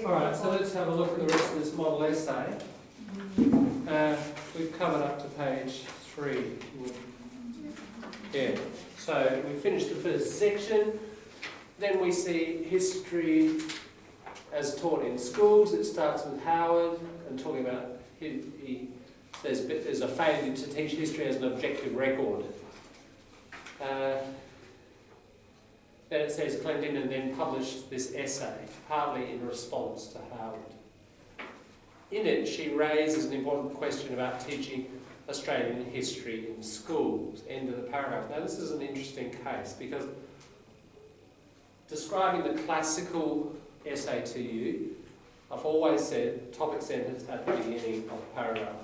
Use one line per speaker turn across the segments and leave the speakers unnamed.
Alright, so let's have a look at the rest of this model essay. We've covered up to page 3. Yeah, so we finished the first section. Then we see history as taught in schools. It starts with Howard and talking about he says there's a failure to teach history as an objective record. Then it says Clendenin then published this essay, partly in response to Howard. In it, she raises an important question about teaching Australian history in schools. End of the paragraph. Now, this is an interesting case because describing the classical essay to you, I've always said topic sentence at the beginning of the paragraph.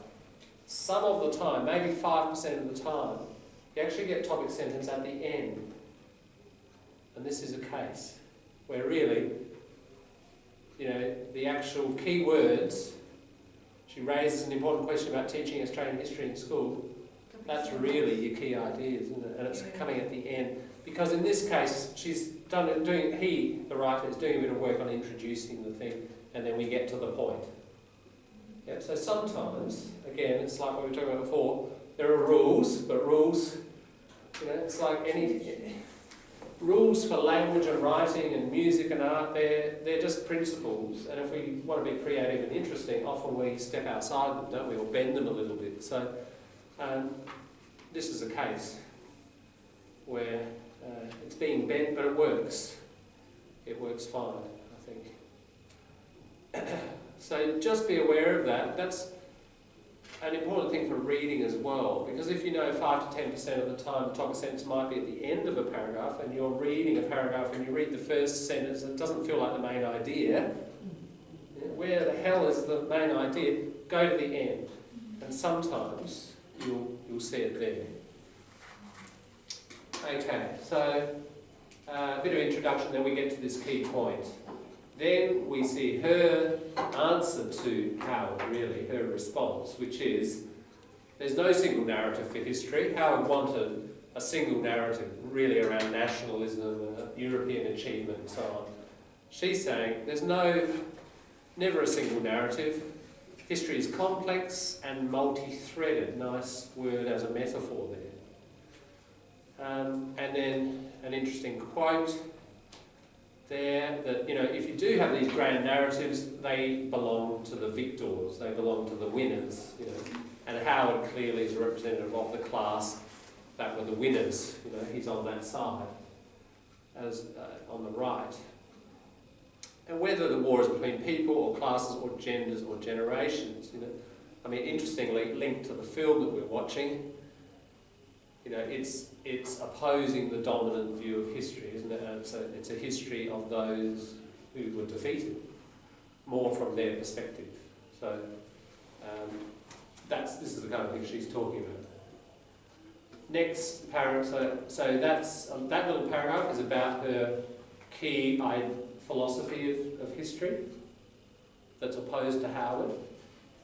Some of the time, maybe 5% of the time, you actually get topic sentence at the end. And this is a case where really, the actual key words, she raises an important question about teaching Australian history in school. That's really your key ideas, isn't it? And it's coming at the end. Because in this case, the writer, is doing a bit of work on introducing the thing, and then we get to the point. Yeah, so sometimes, again, it's like what we were talking about before, there are rules, but rules, it's like any... Rules for language and writing and music and art, they're just principles, and if we want to be creative and interesting, often we step outside them, don't we, or bend them a little bit. So this is a case where it's being bent, but it works. It works fine, I think. So just be aware of that. That's an important thing for reading as well, because if 5 to 10% of the time the topic sentence might be at the end of a paragraph, and you're reading a paragraph and you read the first sentence and it doesn't feel like the main idea, where the hell is the main idea? Go to the end, and sometimes you'll see it there. Okay, so a bit of introduction, then we get to this key point. Then we see her answer to Howard, really, her response, which is, there's no single narrative for history. Howard wanted a single narrative, really around nationalism, European achievement and so on. She's saying, there's never a single narrative. History is complex and multi-threaded. Nice word as a metaphor there. And then an interesting quote there, that if you do have these grand narratives, they belong to the victors, they belong to the winners, and Howard clearly is a representative of the class that were the winners, he's on that side, as on the right. And whether the war is between people or classes or genders or generations, interestingly linked to the film that we're watching, it's opposing the dominant view of history, isn't it? And so it's a history of those who were defeated, more from their perspective. So this is the kind of thing she's talking about. Next paragraph. So that's that little paragraph is about her key philosophy of history that's opposed to Howard.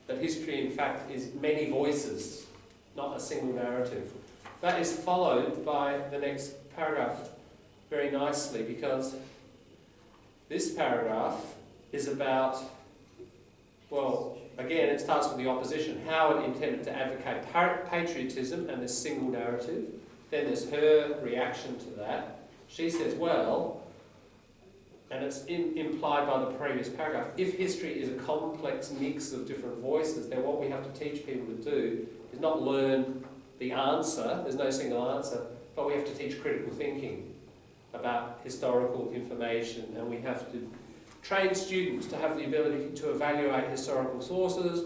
That history, in fact, is many voices, not a single narrative. That is followed by the next paragraph very nicely, because this paragraph is about, again, it starts with the opposition. Howard intended to advocate patriotism and this single narrative. Then there's her reaction to that. She says, and it's implied by the previous paragraph, if history is a complex mix of different voices, then what we have to teach people to do is not learn the answer, there's no single answer, but we have to teach critical thinking about historical information, and we have to train students to have the ability to evaluate historical sources,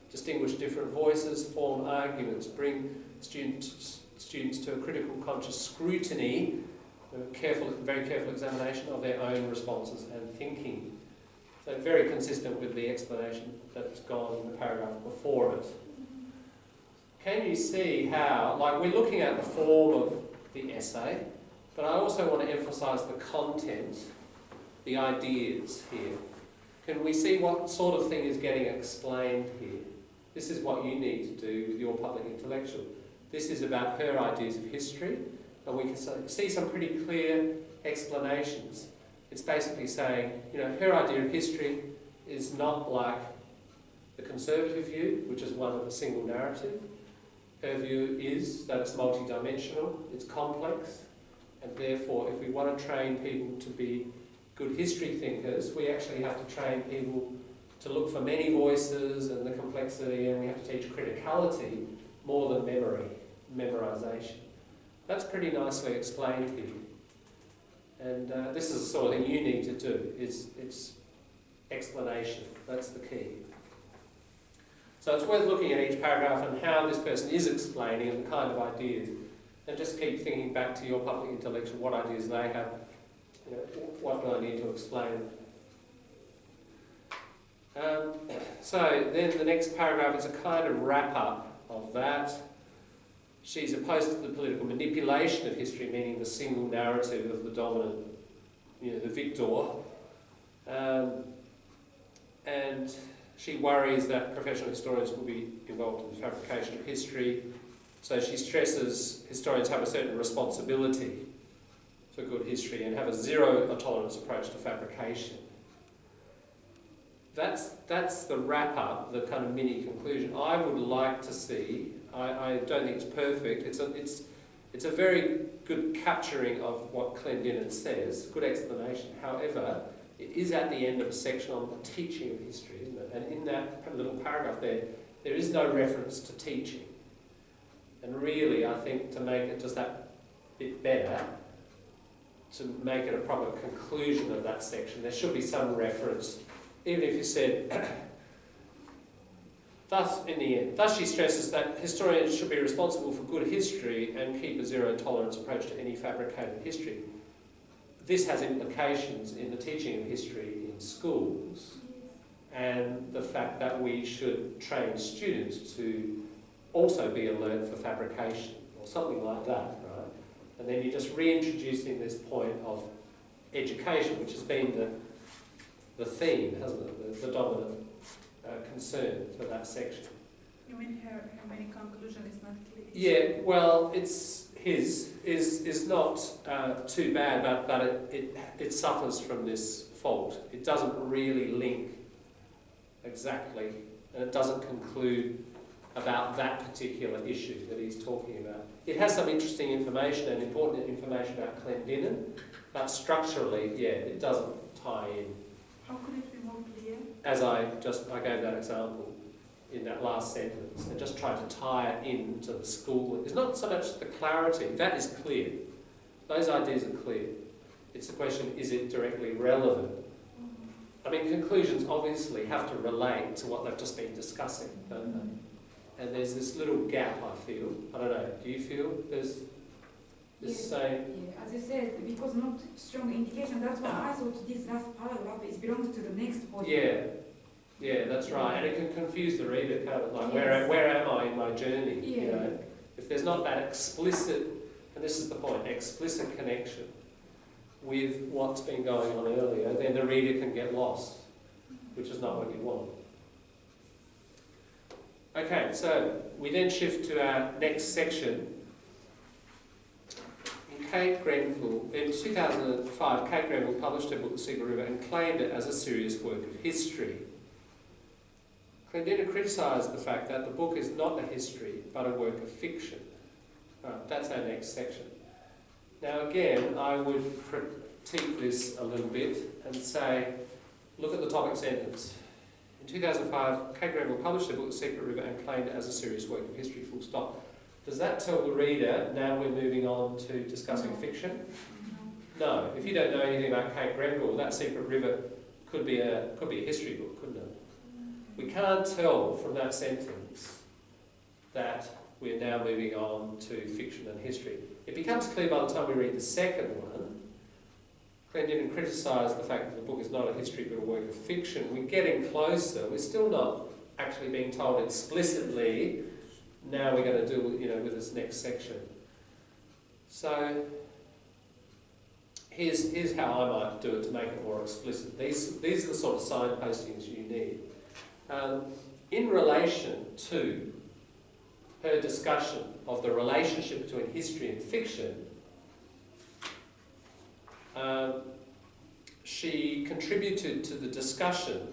distinguish different voices, form arguments, bring students to a critical conscious scrutiny, very careful examination of their own responses and thinking. So very consistent with the explanation that's gone in the paragraph before it. Can you see how, we're looking at the form of the essay, but I also want to emphasise the content, the ideas here. Can we see what sort of thing is getting explained here? This is what you need to do with your public intellectual. This is about her ideas of history, and we can see some pretty clear explanations. it's basically saying, her idea of history is not like the conservative view, which is one of a single narrative. Her view is that it's multidimensional, it's complex, and therefore if we want to train people to be good history thinkers, we actually have to train people to look for many voices and the complexity, and we have to teach criticality more than memorization. That's pretty nicely explained here. And this is the sort of thing you need to do, it's explanation, that's the key. So it's worth looking at each paragraph and how this person is explaining and the kind of ideas, and just keep thinking back to your public intellectual, what ideas they have, what do I need to explain. So then the next paragraph is a kind of wrap-up of that. She's opposed to the political manipulation of history, meaning the single narrative of the dominant, the victor. And she worries that professional historians will be involved in the fabrication of history. So she stresses historians have a certain responsibility for good history and have a zero-tolerance approach to fabrication. That's the wrap-up, the kind of mini-conclusion. I would like to see, I don't think it's perfect, it's a very good capturing of what Clendenin says, good explanation. However, it is at the end of a section on the teaching of history, isn't it? And in that little paragraph there is no reference to teaching. And really, I think to make it just that bit better, to make it a proper conclusion of that section, there should be some reference, even if you said, thus she stresses that historians should be responsible for good history and keep a zero-tolerance approach to any fabricated history. This has implications in the teaching of history in schools, and the fact that we should train students to also be alert for fabrication, or something like that, right? And then you're just reintroducing this point of education, which has been the theme, hasn't it? The dominant concern for that section.
You mean her main conclusion is not clear?
Yeah, well, his is not too bad, but it suffers from this fault. It doesn't really link exactly, and it doesn't conclude about that particular issue that he's talking about. It has some interesting information and important information about Clendenin, but structurally, yeah, it doesn't tie in.
How could it be more clear?
As I gave that example in that last sentence, and just tried to tie it into the school. It's not so much the clarity, that is clear. Those ideas are clear. It's the question, is it directly relevant? I mean, conclusions obviously have to relate to what they've just been discussing, don't they? And there's this little gap, I feel. I don't know, do you feel there's this same?
Yeah, as you said, because not strong indication, that's why I thought this last paragraph belongs to the next point.
Yeah, that's right. And it can confuse the reader, can't it? Like, where am I in my journey?
Yeah.
If there's not that explicit, and this is the point, explicit connection with what's been going on earlier, then the reader can get lost, which is not what you want. Okay, so we then shift to our next section. Kate Grenville, in 2005, Kate Grenville published her book, The Secret River, and claimed it as a serious work of history. Clendenin criticised the fact that the book is not a history, but a work of fiction. Right, that's our next section. Now again, I would critique this a little bit and say, look at the topic sentence. In 2005, Kate Grenville published her book, The Secret River, and claimed it as a serious work of history, full stop. Does that tell the reader, now we're moving on to discussing fiction? No. If you don't know anything about Kate Grenville, that Secret River could be a history book, couldn't it? We can't tell from that sentence that we're now moving on to fiction and history. It becomes clear by the time we read the second one. Clendenin criticised the fact that the book is not a history but a work of fiction. We're getting closer. We're still not actually being told explicitly, now we're going to do with this next section. So here's how I might do it to make it more explicit. These are the sort of signpostings you need. In relation to her discussion of the relationship between history and fiction, she contributed to the discussion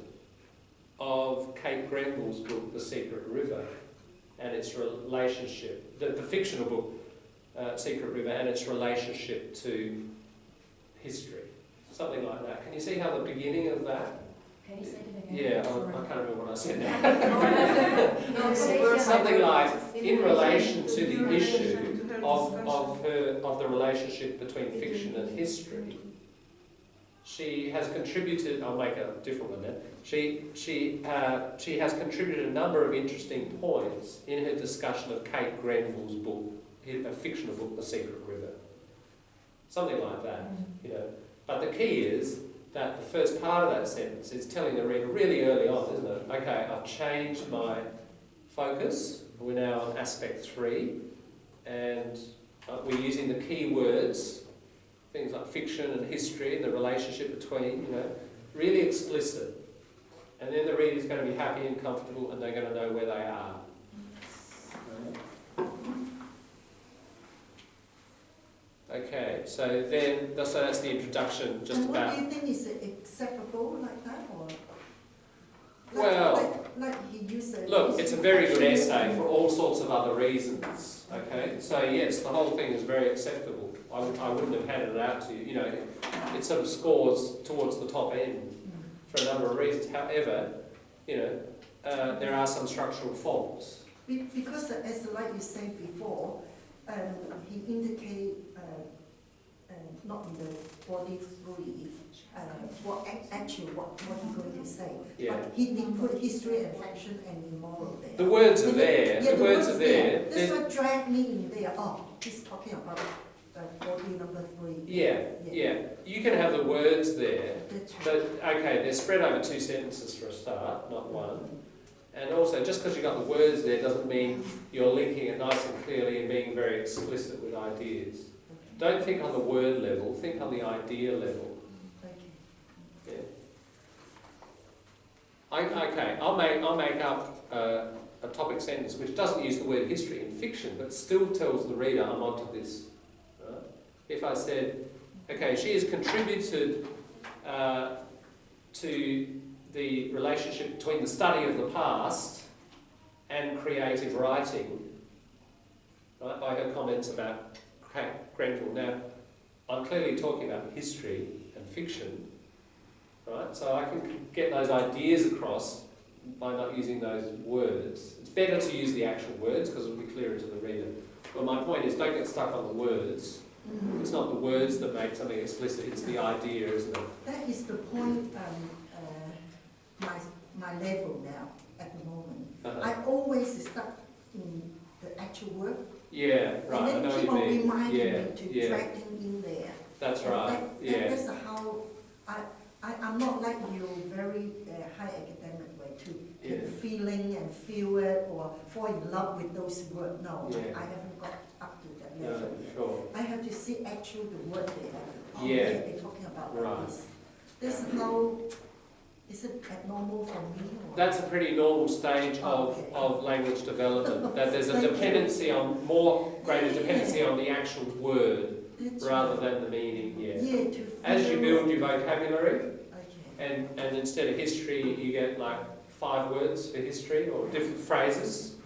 of Kate Grenville's book, The Secret River, and its relationship, the fictional book, Secret River, and its relationship to history. Something like that. Can you see how the beginning of that?
Can you say it again?
Yeah, I can't remember what I said now. Something like, in relation to the issue of the relationship between fiction and history, she has contributed. I'll make a different one then. She has contributed a number of interesting points in her discussion of Kate Grenville's book, a fictional book, The Secret River. Something like that, you know. But the key is that the first part of that sentence is telling the reader really early on, isn't it? Okay, I've changed my focus. We're now on aspect 3, and we're using the key words, things like fiction and history and the relationship between, you know, really explicit. And then the reader's going to be happy and comfortable, and they're going to know where they are. Okay, so that's the introduction, just
and
about.
What do you think is acceptable like that, or?
Well,
like he used it.
Look, it's a very good essay for all sorts of other reasons. Okay, so yes, the whole thing is very acceptable. I wouldn't have handed it out to you. You know, it sort of scores towards the top end for a number of reasons. However, you know, there are some structural faults.
Because as like you said before, he indicated not in the body 3 what he's going to say.
Yeah.
But he did put history and fiction and immoral there.
The words are there.
Yeah,
the words are there.
That's what dragged me in there. Oh, he's talking about body number 3.
Yeah. You can have the words there,
That's right.
but okay, they're spread over 2 sentences for a start, not one. And also, just because you've got the words there doesn't mean you're linking it nice and clearly and being very explicit with ideas. Don't think on the word level, think on the idea level.
Okay.
Yeah. Okay, I'll make up a topic sentence which doesn't use the word history in fiction, but still tells the reader I'm onto this. Right? If I said, okay, she has contributed to the relationship between the study of the past and creative writing, right, by her comments about Grenville. Now, I'm clearly talking about history and fiction, right? So I can get those ideas across by not using those words. It's better to use the actual words because it'll be clearer to the reader. But my point is, don't get stuck on the words. It's not the words that make something explicit, it's the idea, isn't it?
That is the point, my level now, at the moment. I always stuck in the actual word.
Yeah, right, I
And
know
then
what
keep
you
on
mean.
reminding me to drag him in there.
That's right,
That's how, I'm not like you, very high academic way to get feeling and feel it or fall in love with those words. No, I haven't got up to that level.
Sure.
I have to see actually the word there. Oh,
Yeah.
They're talking about
Right.
this. This is how, is it abnormal for me? Or?
That's a pretty normal stage of language development, that there's a dependency on, greater dependency on the actual word rather than the meaning, As you build your vocabulary, and instead of history you get like 5 words for history or different phrases,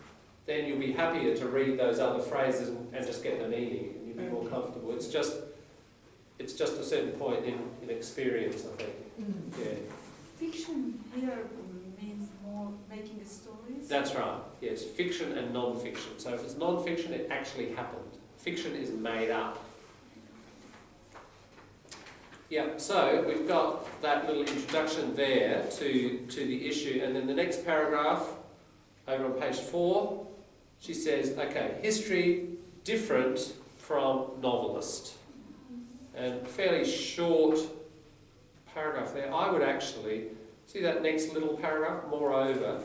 then you'll be happier to read those other phrases and just get the meaning, and you'll be more comfortable. It's just a certain point in experience, I think. Yeah.
Fiction here means more making stories.
That's right, yes, fiction and non-fiction. So if it's non-fiction, it actually happened. Fiction is made up. Yeah, so we've got that little introduction there to the issue, and then the next paragraph, over on page 4, she says, okay, history different from novelist. And fairly short paragraph there. I would actually, see that next little paragraph, moreover,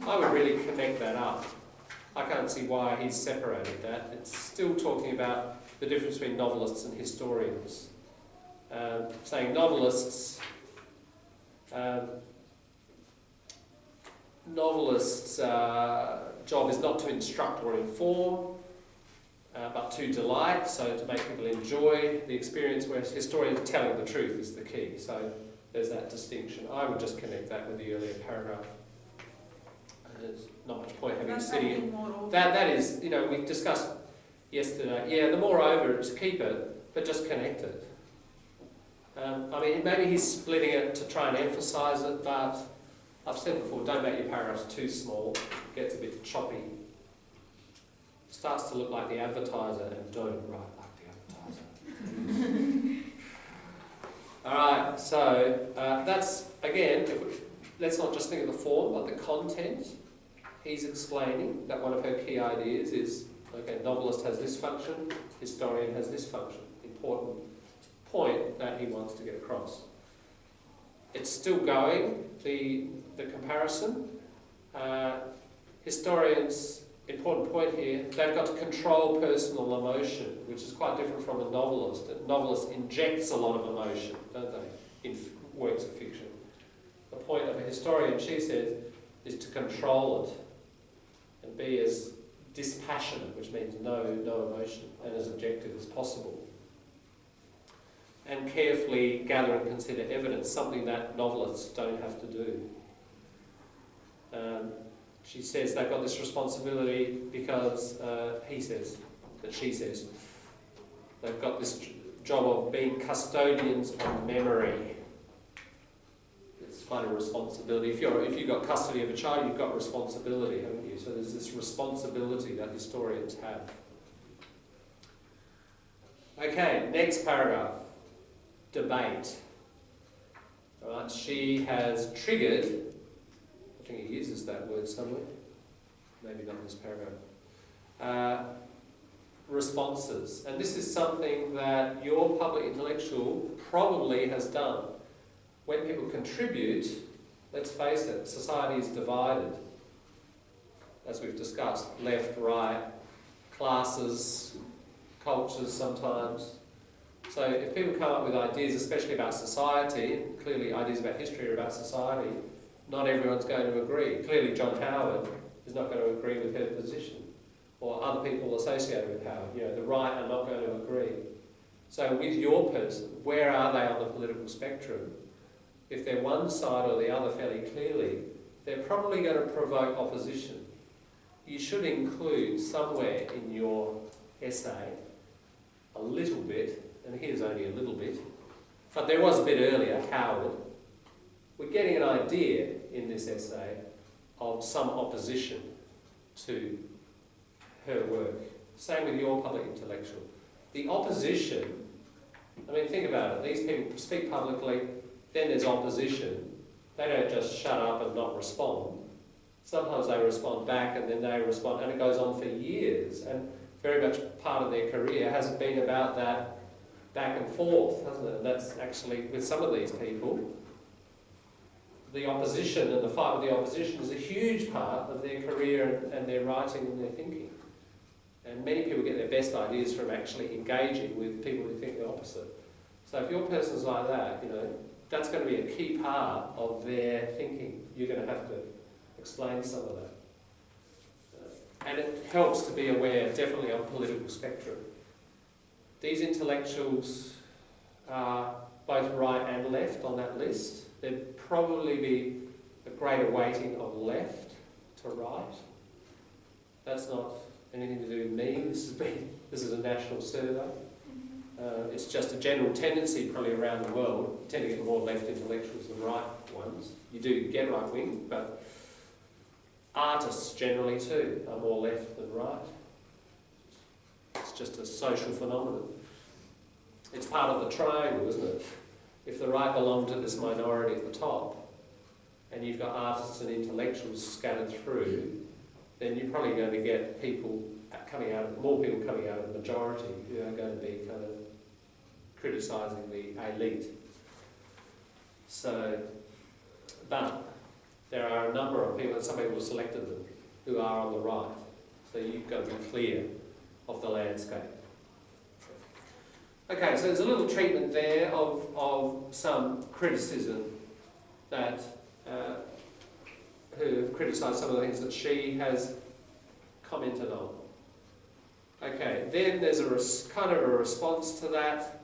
I would really connect that up. I can't see why he's separated that. It's still talking about the difference between novelists and historians. Saying novelists' job is not to instruct or inform, but to delight, so to make people enjoy the experience, whereas historians telling the truth is the key. So there's that distinction. I would just connect that with the earlier paragraph. There's not much point having
That's
city.
adding more over.
That is, you know, we discussed yesterday. Yeah, the moreover is keep it, but just connect it. I mean, maybe he's splitting it to try and emphasise it, but I've said before, don't make your paragraphs too small. It gets a bit choppy. Starts to look like the advertiser, and don't write like the advertiser. All right, so that's, again, let's not just think of the form, but the content. He's explaining that one of her key ideas is, okay, novelist has this function, historian has this function. Important point that he wants to get across. It's still going, the comparison. Historians, important point here, they've got to control personal emotion, which is quite different from a novelist. A novelist injects a lot of emotion, don't they, in works of fiction. The point of a historian, she says, is to control it and be as dispassionate, which means no emotion, and as objective as possible. And carefully gather and consider evidence, something that novelists don't have to do. She says they've got this responsibility because, he says, that she says, they've got this job of being custodians of memory. It's quite a responsibility. If you've got custody of a child, you've got responsibility, haven't you? So there's this responsibility that historians have. Okay, next paragraph. Debate. All right, she has triggered, I think he uses that word somewhere, maybe not in this paragraph, responses. And this is something that your public intellectual probably has done. When people contribute, let's face it, society is divided, as we've discussed, left, right, classes, cultures sometimes. So if people come up with ideas, especially about society, clearly ideas about history are about society, not everyone's going to agree. Clearly John Howard is not going to agree with her position, or other people associated with Howard. You know, the right are not going to agree. So with your person, where are they on the political spectrum? If they're one side or the other fairly clearly, they're probably going to provoke opposition. You should include somewhere in your essay a little bit, and here's only a little bit, but there was a bit earlier, Howard. We're getting an idea in this essay of some opposition to her work. Same with your public intellectual. The opposition, I mean, think about it. These people speak publicly, then there's opposition. They don't just shut up and not respond. Sometimes they respond back and then they respond, and it goes on for years. And very much part of their career hasn't been about that back and forth, hasn't it? And that's actually, with some of these people, the opposition and the fight with the opposition is a huge part of their career and their writing and their thinking. And many people get their best ideas from actually engaging with people who think the opposite. So if your person's like that, you know, that's going to be a key part of their thinking. You're going to have to explain some of that. And it helps to be aware, definitely, on political spectrum. These intellectuals are both right and left on that list. There'd probably be a greater weighting of left to right. That's not anything to do with me. This is a national survey. It's just a general tendency probably around the world. You tend to get more left intellectuals than right ones. You do get right wing, but artists generally too are more left than right. It's just a social phenomenon. It's part of the triangle, isn't it? If the right belong to this minority at the top, and you've got artists and intellectuals scattered through, then you're probably going to get people coming out of, more people coming out of the majority who are going to be kind of criticising the elite. So, but there are a number of people, and some people have selected them, who are on the right. So you've got to be clear of the landscape. Okay, so there's a little treatment there of some criticism that who have criticised some of the things that she has commented on. Okay, then there's a kind of a response to that.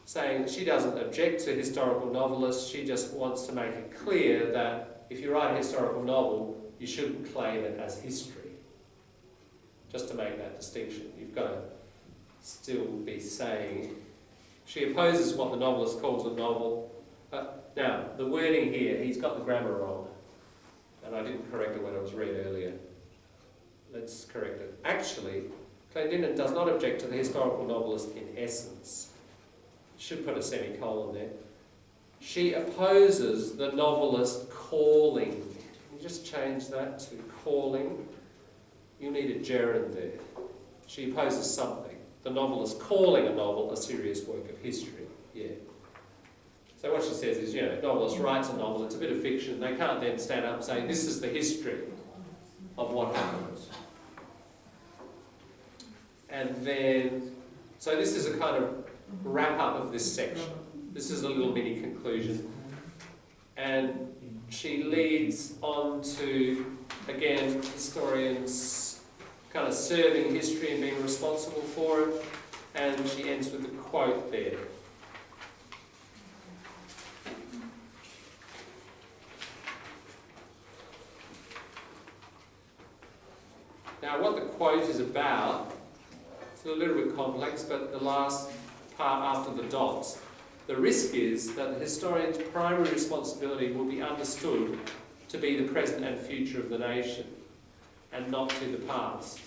saying that she doesn't object to historical novelists, she just wants to make it clear that if you write a historical novel, you shouldn't claim it as history. Just to make that distinction, you've got to still be saying, she opposes what the novelist calls a novel. Now, the wording here, he's got the grammar wrong, and I didn't correct it when it was read earlier. Let's correct it. Actually, Clendenin does not object to the historical novelist in essence. Should put a semicolon there. She opposes the novelist calling. Can you just change that to calling? You need a gerund there. She opposes something. The novelist calling a novel a serious work of history. Yeah. So what she says is, novelist writes a novel, it's a bit of fiction. They can't then stand up and say, this is the history of what happened. And then, so this is a kind of wrap up of this section. This is a little mini conclusion. And she leads on to, again, historians kind of serving history and being responsible for it. And she ends with a quote there. Now, what the quote is about, it's a little bit complex, but the last part after the dots. The risk is that the historian's primary responsibility will be understood to be the present and future of the nation, and not to the past.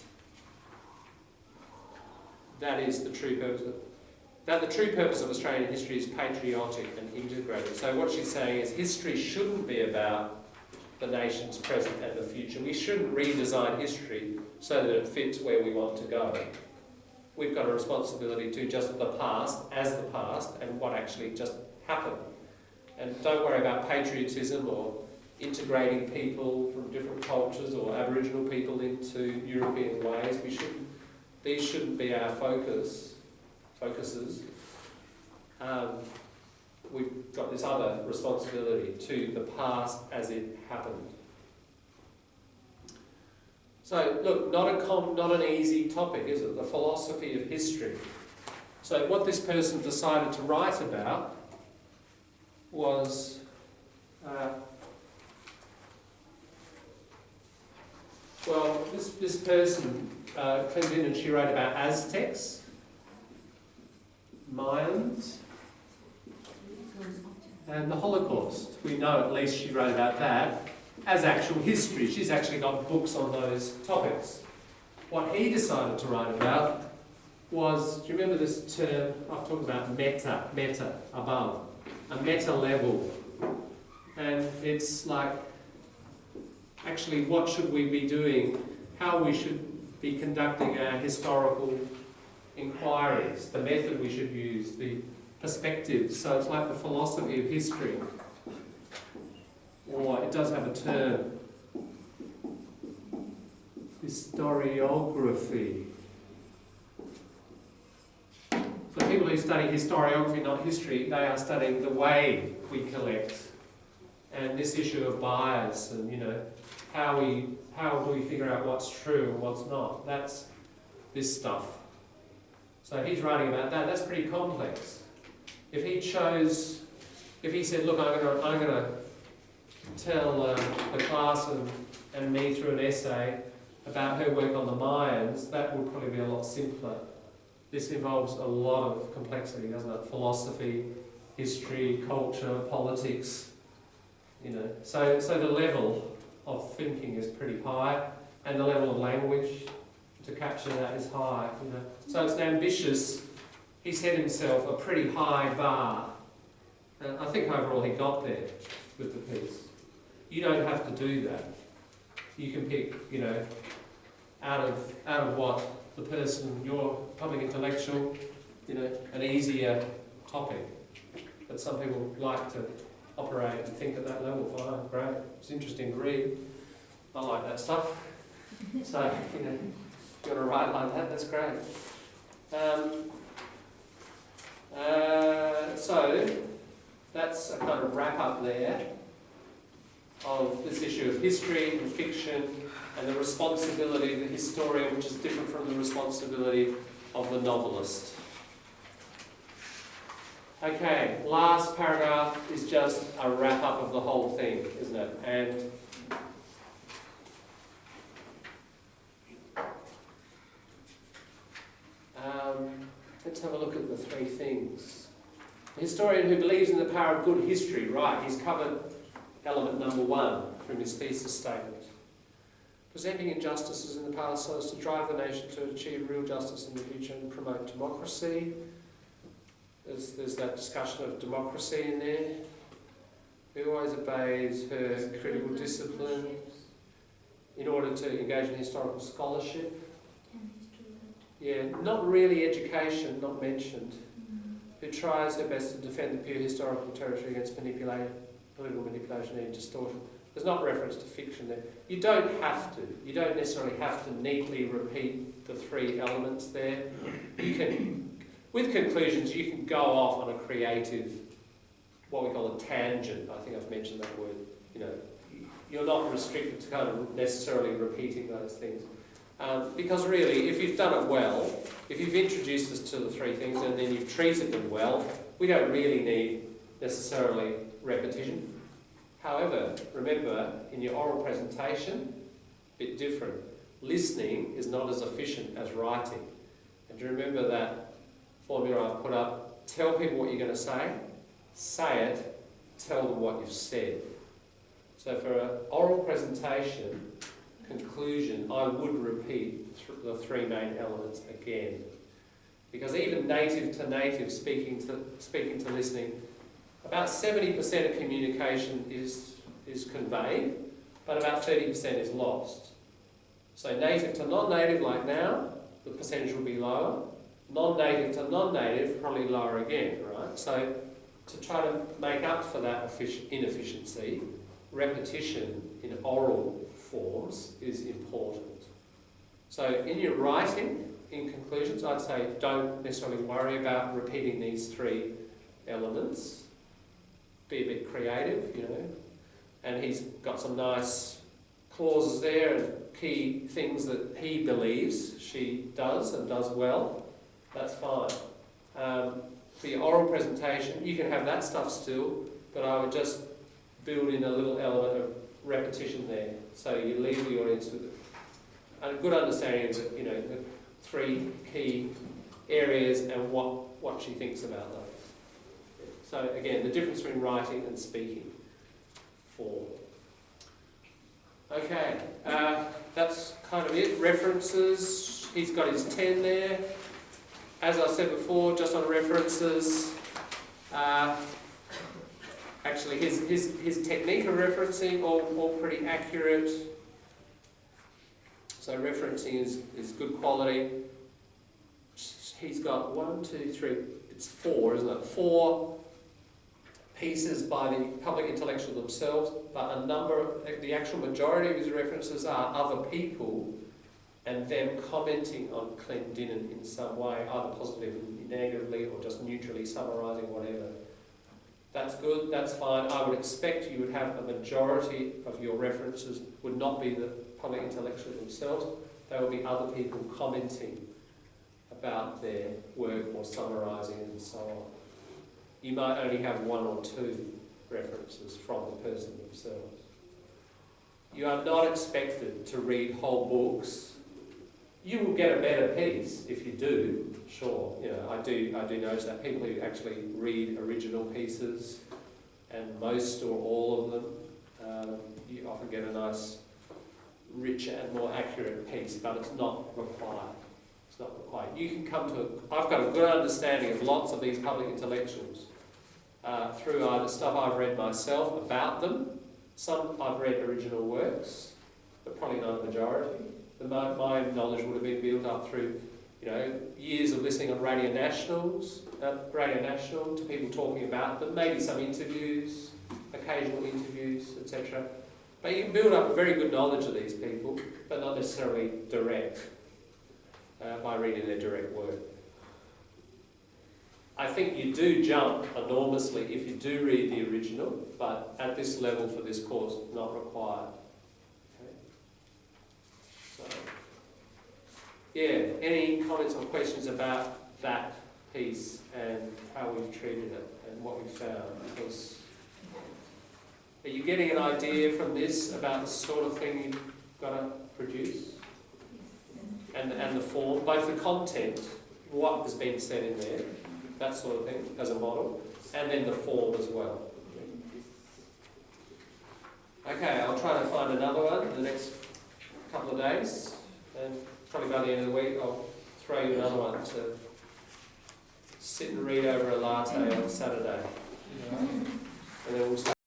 That is the true purpose of the true purpose of Australian history is patriotic and integrated. So what she's saying is history shouldn't be about the nation's present and the future. We shouldn't redesign history so that it fits where we want to go. We've got a responsibility to just the past as the past and what actually just happened. And don't worry about patriotism or integrating people from different cultures or Aboriginal people into European ways. These shouldn't be our focuses. We've got this other responsibility to the past as it happened. So, look, not an easy topic, is it? The philosophy of history. So what this person decided to write about was this person, Clendenin, she wrote about Aztecs, Mayans, and the Holocaust. We know at least she wrote about that as actual history. She's actually got books on those topics. What he decided to write about was, do you remember this term? I've talked about meta, above, a meta level. And it's like, actually, what should we be doing? How we should be conducting our historical inquiries, the method we should use, the perspective. So it's like the philosophy of history. Or it does have a term, historiography. So people who study historiography, not history, they are studying the way we collect. And this issue of bias and, how do we figure out what's true and what's not? That's this stuff. So he's writing about that. That's pretty complex. If he said, look, I'm going to tell the class and me through an essay about her work on the Mayans, that would probably be a lot simpler. This involves a lot of complexity, doesn't it? Philosophy, history, culture, politics, So the level of thinking is pretty high, and the level of language to capture that is high, So it's an ambitious, he set himself a pretty high bar. And I think overall he got there with the piece. You don't have to do that. You can pick, out of what the person, your public intellectual, an easier topic. But some people like to operate and think at that level. Fine, great. It's interesting to read. I like that stuff. So, if you want to write like that, that's great. So that's a kind of wrap up there of this issue of history and fiction and the responsibility of the historian, which is different from the responsibility of the novelist. Okay, last paragraph is just a wrap up of the whole thing, isn't it? And let's have a look at the three things. A historian who believes in the power of good history, right, he's covered element number 1 from his thesis statement. Presenting injustices in the past so as to drive the nation to achieve real justice in the future and promote democracy. There's that discussion of democracy in there. Who always obeys her critical discipline in order to engage in historical scholarship. Yeah, not really education, not mentioned. Who tries her best to defend the pure historical territory against political manipulation and distortion. There's not reference to fiction there. You don't necessarily have to neatly repeat the three elements there. You can, with conclusions, you can go off on a creative, what we call a tangent. I think I've mentioned that word. You know, you're not restricted to kind of necessarily repeating those things. Because really, if you've done it well, if you've introduced us to the three things and then you've treated them well, we don't really need necessarily repetition. However, remember, in your oral presentation, a bit different. Listening is not as efficient as writing. And do you remember that formula I've put up? Tell people what you're going to say it, tell them what you've said. So for an oral presentation, conclusion, I would repeat the three main elements again. Because even native to native, speaking to listening, about 70% of communication is conveyed, but about 30% is lost. So native to non-native, like now, the percentage will be lower. Non-native to non-native, probably lower again, right? So to try to make up for that inefficiency, repetition in oral forms is important. So in your writing, in conclusions, I'd say don't necessarily worry about repeating these three elements. Be a bit creative, you know. And he's got some nice clauses there and key things that he believes she does and does well. That's fine. For your oral presentation, you can have that stuff still, but I would just build in a little element of repetition there, so you leave the audience with a good understanding of the, you know, the three key areas and what she thinks about those. So again, the difference between writing and speaking. 4. Okay, that's kind of it. References. He's got his 10 there. As I said before, just on references. Actually, his technique of referencing, all pretty accurate. So referencing is good quality. He's got 1, 2, 3, it's 4, isn't it? 4 pieces by the public intellectual themselves, but the actual majority of his references are other people and them commenting on Clendenin in some way, either positively, negatively, or just neutrally summarising whatever. That's good, that's fine. I would expect you would have a majority of your references would not be the public intellectuals themselves, they will be other people commenting about their work or summarising and so on. You might only have 1 or 2 references from the person themselves. You are not expected to read whole books. You will get a better piece if you do, sure. You know, I do notice that people who actually read original pieces, and most or all of them, you often get a nice, richer and more accurate piece, but it's not required. It's not required. You can come to I've got a good understanding of lots of these public intellectuals through either stuff I've read myself about them. Some I've read original works, but probably not a majority. My knowledge would have been built up through, you know, years of listening on Radio National to people talking about them, maybe some interviews, occasional interviews, etc. But you can build up a very good knowledge of these people, but not necessarily direct, by reading their direct work. I think you do jump enormously if you do read the original, but at this level for this course, not required. Okay. So, yeah, any comments or questions about that piece and how we've treated it and what we've found. Because are you getting an idea from this about the sort of thing you've got to produce? And the form, both the content, what has been said in there, that sort of thing, as a model, and then the form as well. Okay, I'll try to find another one in the next couple of days, and probably by the end of the week I'll throw you another one to sit and read over a latte on Saturday. And then we'll start